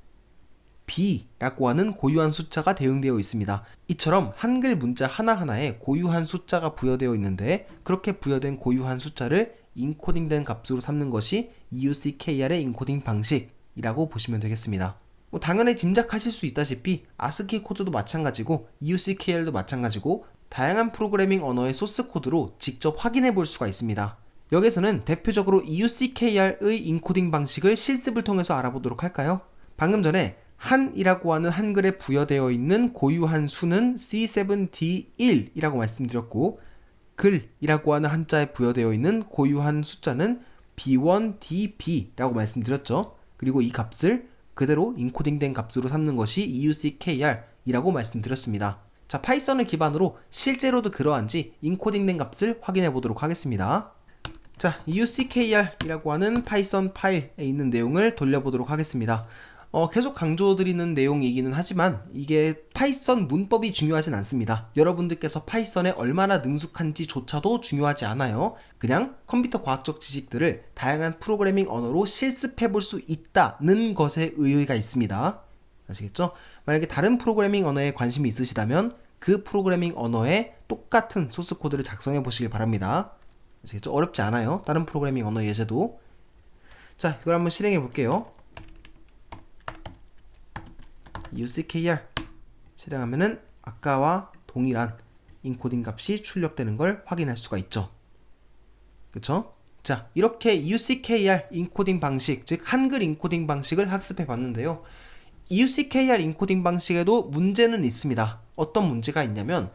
B라고 하는 고유한 숫자가 대응되어 있습니다. 이처럼 한글 문자 하나하나에 고유한 숫자가 부여되어 있는데 그렇게 부여된 고유한 숫자를 인코딩된 값으로 삼는 것이 EUCKR의 인코딩 방식이라고 보시면 되겠습니다. 당연히 짐작하실 수 있다시피 아스키 코드도 마찬가지고 EUCKR도 마찬가지고 다양한 프로그래밍 언어의 소스 코드로 직접 확인해 볼 수가 있습니다. 여기서는 대표적으로 EUCKR의 인코딩 방식을 실습을 통해서 알아보도록 할까요? 방금 전에 한이라고 하는 한글에 부여되어 있는 고유한 수는 C7D1이라고 말씀드렸고 글이라고 하는 한자에 부여되어 있는 고유한 숫자는 B1DB라고 말씀드렸죠. 그리고 이 값을 그대로 인코딩된 값으로 삼는 것이 EUCKR이라고 말씀드렸습니다. 자, 파이썬을 기반으로 실제로도 그러한지 인코딩된 값을 확인해 보도록 하겠습니다. 자, EUCKR이라고 하는 파이썬 파일에 있는 내용을 돌려보도록 하겠습니다. 계속 강조드리는 내용이기는 하지만 이게 파이썬 문법이 중요하진 않습니다. 여러분들께서 파이썬에 얼마나 능숙한지조차도 중요하지 않아요. 그냥 컴퓨터 과학적 지식들을 다양한 프로그래밍 언어로 실습해 볼 수 있다는 것에 의의가 있습니다. 아시겠죠? 만약에 다른 프로그래밍 언어에 관심이 있으시다면 그 프로그래밍 언어에 똑같은 소스 코드를 작성해 보시길 바랍니다. 아시겠죠? 어렵지 않아요. 다른 프로그래밍 언어 예제도. 자, 이걸 한번 실행해 볼게요. EUCKR 실행하면은 아까와 동일한 인코딩 값이 출력되는 걸 확인할 수가 있죠. 그쵸? 자, 이렇게 EUCKR 인코딩 방식, 즉 한글 인코딩 방식을 학습해 봤는데요. EUCKR 인코딩 방식에도 문제는 있습니다. 어떤 문제가 있냐면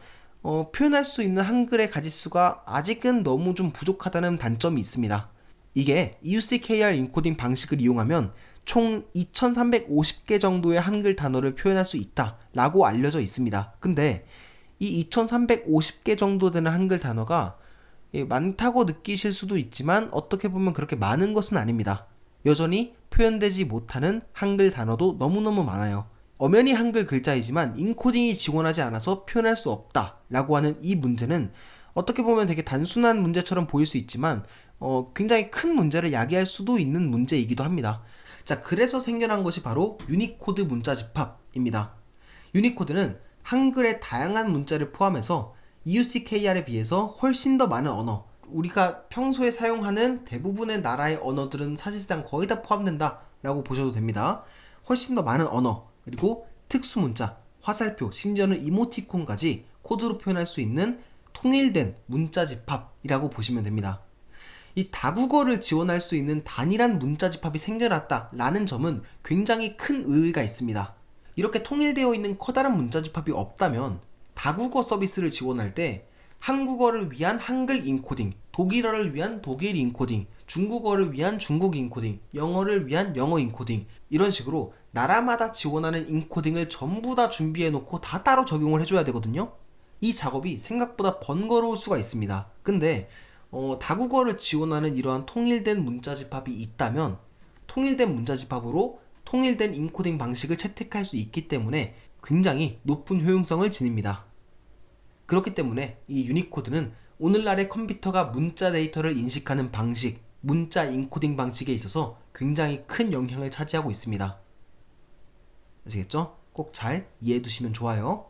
표현할 수 있는 한글의 가지수가 아직은 너무 좀 부족하다는 단점이 있습니다. 이게 EUCKR 인코딩 방식을 이용하면 총 2350개 정도의 한글 단어를 표현할 수 있다 라고 알려져 있습니다. 근데 이 2350개 정도 되는 한글 단어가 많다고 느끼실 수도 있지만 어떻게 보면 그렇게 많은 것은 아닙니다. 여전히 표현되지 못하는 한글 단어도 너무너무 많아요. 엄연히 한글 글자이지만 인코딩이 지원하지 않아서 표현할 수 없다 라고 하는 이 문제는 어떻게 보면 되게 단순한 문제처럼 보일 수 있지만 굉장히 큰 문제를 야기할 수도 있는 문제이기도 합니다. 자, 그래서 생겨난 것이 바로 유니코드 문자 집합입니다. 유니코드는 한글의 다양한 문자를 포함해서 EUCKR에 비해서 훨씬 더 많은 언어, 우리가 평소에 사용하는 대부분의 나라의 언어들은 사실상 거의 다 포함된다 라고 보셔도 됩니다. 훨씬 더 많은 언어, 그리고 특수 문자, 화살표, 심지어는 이모티콘까지 코드로 표현할 수 있는 통일된 문자 집합이라고 보시면 됩니다. 이 다국어를 지원할 수 있는 단일한 문자 집합이 생겨났다라는 점은 굉장히 큰 의의가 있습니다. 이렇게 통일되어 있는 커다란 문자 집합이 없다면 다국어 서비스를 지원할 때 한국어를 위한 한글 인코딩, 독일어를 위한 독일 인코딩, 중국어를 위한 중국 인코딩, 영어를 위한 영어 인코딩, 이런 식으로 나라마다 지원하는 인코딩을 전부 다 준비해 놓고 다 따로 적용을 해줘야 되거든요. 이 작업이 생각보다 번거로울 수가 있습니다. 근데 다국어를 지원하는 이러한 통일된 문자 집합이 있다면 통일된 문자 집합으로 통일된 인코딩 방식을 채택할 수 있기 때문에 굉장히 높은 효용성을 지닙니다. 그렇기 때문에 이 유니코드는 오늘날의 컴퓨터가 문자 데이터를 인식하는 방식, 문자 인코딩 방식에 있어서 굉장히 큰 영향을 차지하고 있습니다. 아시겠죠? 꼭 잘 이해해 두시면 좋아요.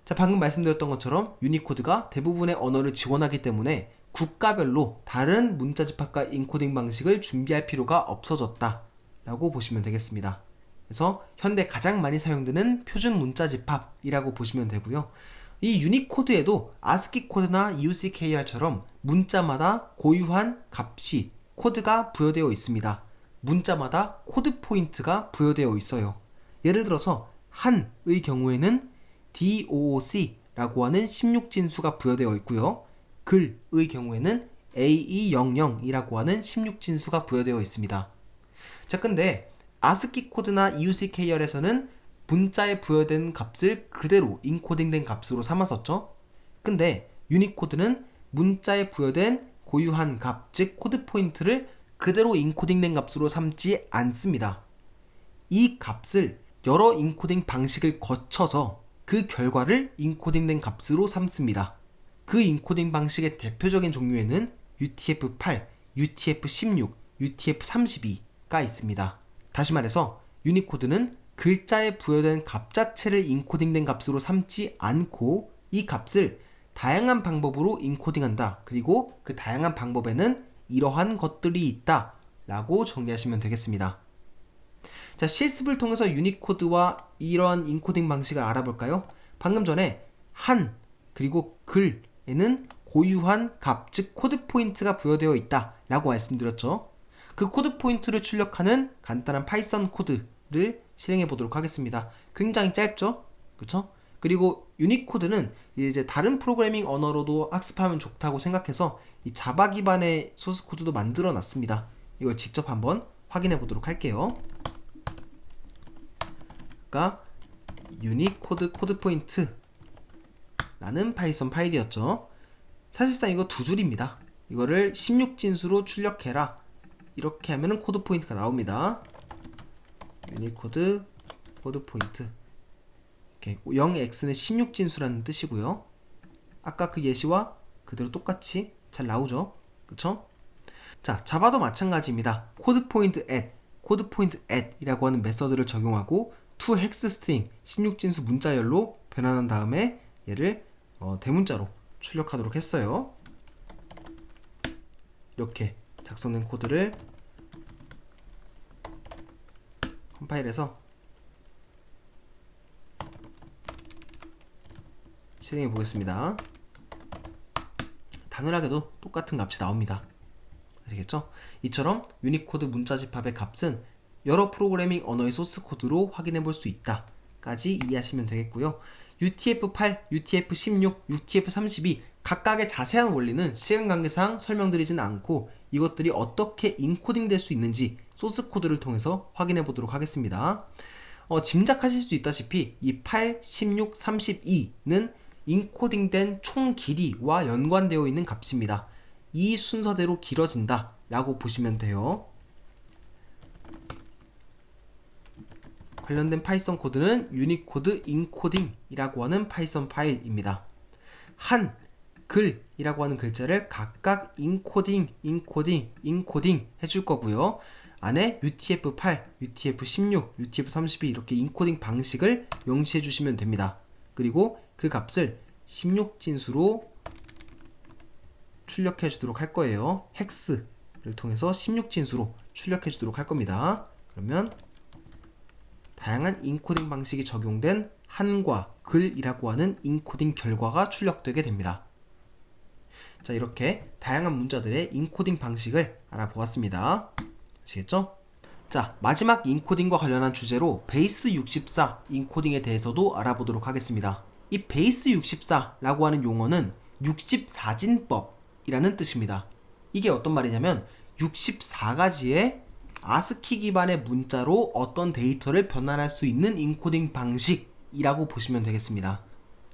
자, 방금 말씀드렸던 것처럼 유니코드가 대부분의 언어를 지원하기 때문에 국가별로 다른 문자 집합과 인코딩 방식을 준비할 필요가 없어졌다 라고 보시면 되겠습니다. 그래서 현대 가장 많이 사용되는 표준 문자 집합이라고 보시면 되고요. 이 유니코드에도 아스키 코드나 EUCKR처럼 문자마다 고유한 값이 코드가 부여되어 있습니다. 문자마다 코드 포인트가 부여되어 있어요. 예를 들어서 한의 경우에는 DOOC라고 하는 16진수가 부여되어 있고요. 글의 경우에는 AE00이라고 하는 16진수가 부여되어 있습니다. 자, 근데 아스키 코드나 EUCKR에서는 문자에 부여된 값을 그대로 인코딩된 값으로 삼았었죠. 근데 유니코드는 문자에 부여된 고유한 값, 즉 코드 포인트를 그대로 인코딩된 값으로 삼지 않습니다. 이 값을 여러 인코딩 방식을 거쳐서 그 결과를 인코딩된 값으로 삼습니다. 그 인코딩 방식의 대표적인 종류에는 UTF-8, UTF-16, UTF-32가 있습니다. 다시 말해서 유니코드는 글자에 부여된 값 자체를 인코딩된 값으로 삼지 않고 이 값을 다양한 방법으로 인코딩한다. 그리고 그 다양한 방법에는 이러한 것들이 있다 라고 정리하시면 되겠습니다. 자, 실습을 통해서 유니코드와 이러한 인코딩 방식을 알아볼까요? 방금 전에 한 그리고 글에는 고유한 값, 즉 코드 포인트가 부여되어 있다 라고 말씀드렸죠. 그 코드 포인트를 출력하는 간단한 파이썬 코드를 실행해 보도록 하겠습니다. 굉장히 짧죠? 그렇죠? 그리고 유니코드는 이제 다른 프로그래밍 언어로도 학습하면 좋다고 생각해서 이 자바 기반의 소스 코드도 만들어 놨습니다. 이걸 직접 한번 확인해 보도록 할게요. 그러니까 유니코드 코드 포인트 라는 파이썬 파일이었죠. 사실상 이거 두 줄입니다. 이거를 16진수로 출력해라. 이렇게 하면은 코드 포인트가 나옵니다. 유니코드 코드 포인트. 0x는 16진수라는 뜻이고요. 아까 그 예시와 그대로 똑같이 잘 나오죠. 그쵸? 자, 자바도 마찬가지입니다. 코드 포인트 add, 코드 포인트 add 이라고 하는 메서드를 적용하고 to hex string 16진수 문자열로 변환한 다음에 얘를 대문자로 출력하도록 했어요. 이렇게 작성된 코드를 컴파일해서 실행해 보겠습니다. 당연하게도 똑같은 값이 나옵니다. 아시겠죠? 이처럼 유니코드 문자 집합의 값은 여러 프로그래밍 언어의 소스 코드로 확인해 볼 수 있다 까지 이해하시면 되겠고요. UTF-8, UTF-16, UTF-32 각각의 자세한 원리는 시간 관계상 설명드리진 않고 이것들이 어떻게 인코딩 될 수 있는지 소스 코드를 통해서 확인해 보도록 하겠습니다. 짐작하실 수 있다시피 이 8, 16, 32는 인코딩된 총 길이와 연관되어 있는 값입니다. 이 순서대로 길어진다 라고 보시면 돼요. 관련된 파이썬 코드는 유니코드 인코딩 이라고 하는 파이썬 파일입니다. 한, 글 이라고 하는 글자를 각각 인코딩 해줄 거고요. 안에 UTF-8, UTF-16, UTF-32 이렇게 인코딩 방식을 명시해 주시면 됩니다. 그리고 그 값을 16진수로 출력해 주도록 할 거예요. 헥스를 통해서 16진수로 출력해 주도록 할 겁니다. 그러면 다양한 인코딩 방식이 적용된 한과 글이라고 하는 인코딩 결과가 출력되게 됩니다. 자, 이렇게 다양한 문자들의 인코딩 방식을 알아보았습니다. 아시겠죠? 자, 마지막 인코딩과 관련한 주제로 베이스 64 인코딩에 대해서도 알아보도록 하겠습니다. 이 베이스 64라고 하는 용어는 64진법이라는 뜻입니다. 이게 어떤 말이냐면 64가지의 아스키 기반의 문자로 어떤 데이터를 변환할 수 있는 인코딩 방식이라고 보시면 되겠습니다.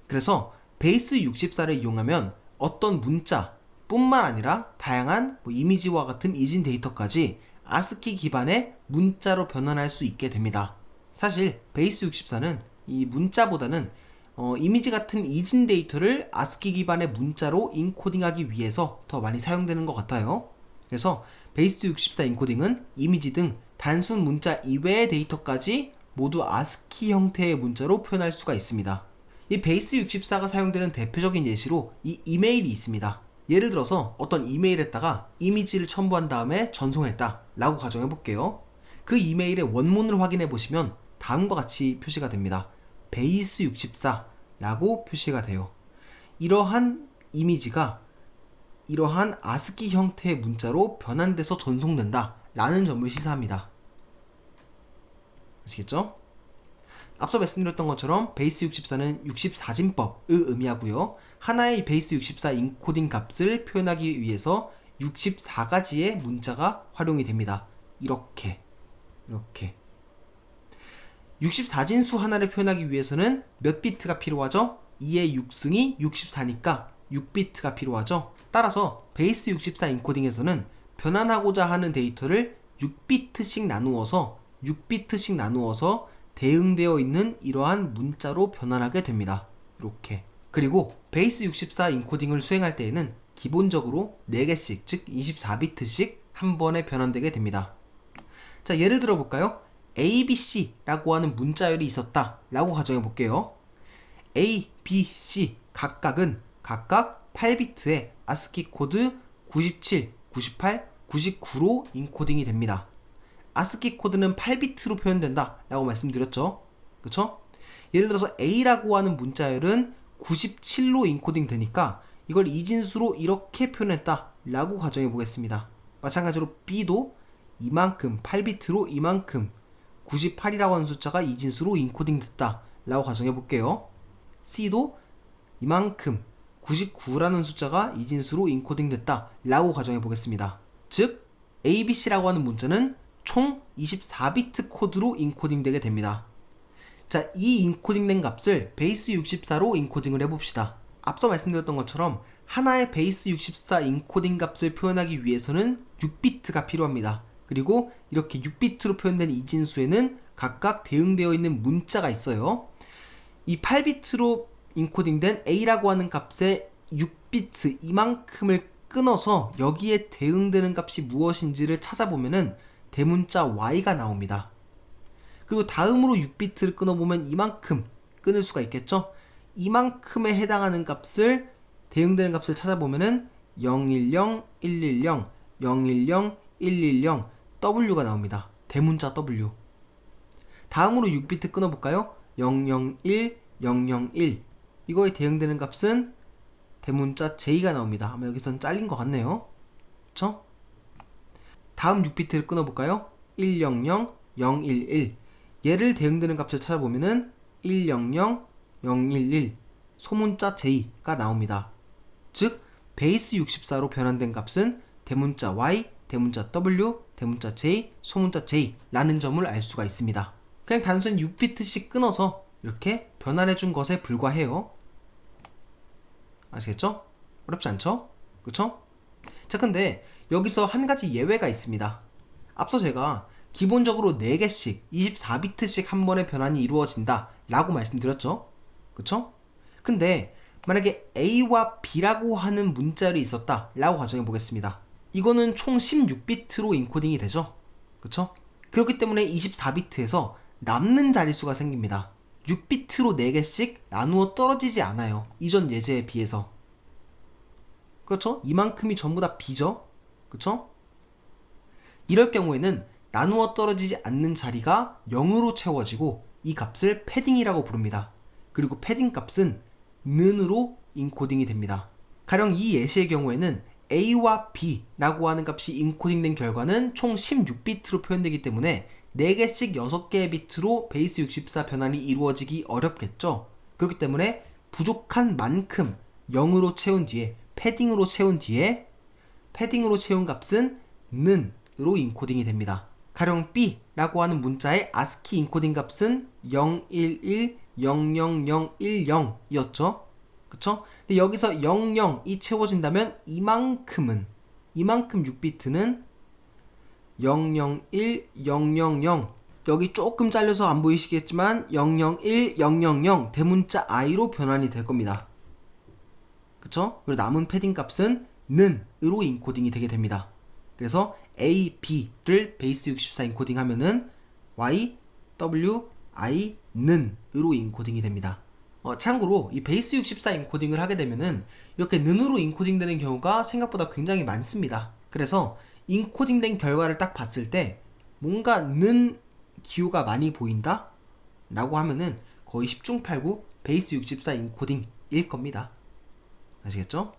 그래서 베이스 64를 이용하면 어떤 문자 뿐만 아니라 다양한 이미지와 같은 이진 데이터까지 아스키 기반의 문자로 변환할 수 있게 됩니다. 사실 베이스 64는 이 문자보다는 이미지 같은 이진 데이터를 아스키 기반의 문자로 인코딩하기 위해서 더 많이 사용되는 것 같아요. 그래서 베이스 64 인코딩은 이미지 등 단순 문자 이외의 데이터까지 모두 아스키 형태의 문자로 표현할 수가 있습니다. 이 베이스 64가 사용되는 대표적인 예시로 이 이메일이 있습니다. 예를 들어서 어떤 이메일에다가 이미지를 첨부한 다음에 전송했다 라고 가정해 볼게요. 그 이메일의 원문을 확인해 보시면 다음과 같이 표시가 됩니다. 베이스 64 라고 표시가 돼요. 이러한 이미지가 이러한 아스키 형태의 문자로 변환돼서 전송된다 라는 점을 시사합니다. 아시겠죠? 앞서 말씀드렸던 것처럼 베이스 64는 64진법을 의미하고요. 하나의 베이스 64 인코딩 값을 표현하기 위해서 64가지의 문자가 활용이 됩니다. 이렇게 64진수 하나를 표현하기 위해서는 몇 비트가 필요하죠? 2의 6승이 64니까 6비트가 필요하죠. 따라서 베이스 64 인코딩에서는 변환하고자 하는 데이터를 6비트씩 나누어서 대응되어 있는 이러한 문자로 변환하게 됩니다. 이렇게. 그리고 베이스 64 인코딩을 수행할 때에는 기본적으로 4개씩, 즉 24비트씩 한 번에 변환되게 됩니다. 자, 예를 들어 볼까요? ABC라고 하는 문자열이 있었다 라고 가정해 볼게요. A, B, C 각각 8비트의 아스키 코드 97, 98, 99로 인코딩이 됩니다. 아스키 코드는 8비트로 표현된다 라고 말씀드렸죠. 그쵸? 예를 들어서 A라고 하는 문자열은 97로 인코딩 되니까 이걸 이진수로 이렇게 표현했다 라고 가정해 보겠습니다. 마찬가지로 B도 이만큼 8비트로 이만큼 98이라고 하는 숫자가 이진수로 인코딩 됐다 라고 가정해 볼게요. C도 이만큼 99라는 숫자가 이진수로 인코딩 됐다 라고 가정해 보겠습니다. 즉 ABC라고 하는 문자는 총 24비트 코드로 인코딩 되게 됩니다. 자, 이 인코딩된 값을 베이스 64로 인코딩을 해봅시다. 앞서 말씀드렸던 것처럼 하나의 베이스 64 인코딩 값을 표현하기 위해서는 6비트가 필요합니다. 그리고 이렇게 6비트로 표현된 이진수에는 각각 대응되어 있는 문자가 있어요. 이 8비트로 인코딩된 A라고 하는 값의 6비트 이만큼을 끊어서 여기에 대응되는 값이 무엇인지를 찾아보면은 대문자 Y가 나옵니다. 그리고 다음으로 6비트를 끊어보면 이만큼 끊을 수가 있겠죠? 이만큼에 해당하는 값을 대응되는 값을 찾아보면은 010, 110, 010, 110 W가 나옵니다. 대문자 W. 다음으로 6비트 끊어볼까요? 001, 001 이거에 대응되는 값은 대문자 J가 나옵니다. 아마 여기서는 잘린 것 같네요. 그쵸? 다음 6비트를 끊어볼까요? 100, 011 얘를 대응되는 값을 찾아보면은 100, 011 소문자 J가 나옵니다. 즉 베이스 64로 변환된 값은 대문자 Y, 대문자 W, 대문자 J, 소문자 J라는 점을 알 수가 있습니다. 그냥 단순히 6비트씩 끊어서 이렇게 변환해준 것에 불과해요. 아시겠죠? 어렵지 않죠? 그쵸? 자, 근데 여기서 한 가지 예외가 있습니다. 앞서 제가 기본적으로 4개씩 24비트씩 한 번에 변환이 이루어진다 라고 말씀드렸죠. 그쵸? 근데 만약에 A와 B라고 하는 문자열이 있었다 라고 가정해 보겠습니다. 이거는 총 16비트로 인코딩이 되죠. 그쵸? 그렇기 때문에 24비트에서 남는 자릿수가 생깁니다. 6비트로 4개씩 나누어 떨어지지 않아요. 이전 예제에 비해서. 그렇죠? 이만큼이 전부 다 B죠? 그쵸? 이럴 경우에는 나누어 떨어지지 않는 자리가 0으로 채워지고 이 값을 패딩이라고 부릅니다. 그리고 패딩 값은 는으로 인코딩이 됩니다. 가령 이 예시의 경우에는 A와 B라고 하는 값이 인코딩된 결과는 총 16비트로 표현되기 때문에 4개씩 6개의 비트로 베이스 64 변환이 이루어지기 어렵겠죠. 그렇기 때문에 부족한 만큼 0으로 채운 뒤에 패딩으로 채운 뒤에 패딩으로 채운 값은 는으로 인코딩이 됩니다. 가령 B라고 하는 문자의 ASCII 인코딩 값은 011, 00010 이었죠. 그쵸? 근데 여기서 00이 채워진다면 이만큼 6비트는 001, 000 여기 조금 잘려서 안 보이시겠지만 001, 000 대문자 I로 변환이 될 겁니다. 그쵸? 그리고 남은 패딩 값은 는으로 인코딩이 되게 됩니다. 그래서 A, B를 베이스 64 인코딩 하면은 Y, W, I, 는으로 인코딩이 됩니다. 참고로 이 베이스 64 인코딩을 하게 되면은 이렇게 는으로 인코딩 되는 경우가 생각보다 굉장히 많습니다. 그래서 인코딩된 결과를 딱 봤을 때 뭔가 는 기호가 많이 보인다? 라고 하면은 거의 10중 8구 베이스 64 인코딩일 겁니다. 아시겠죠?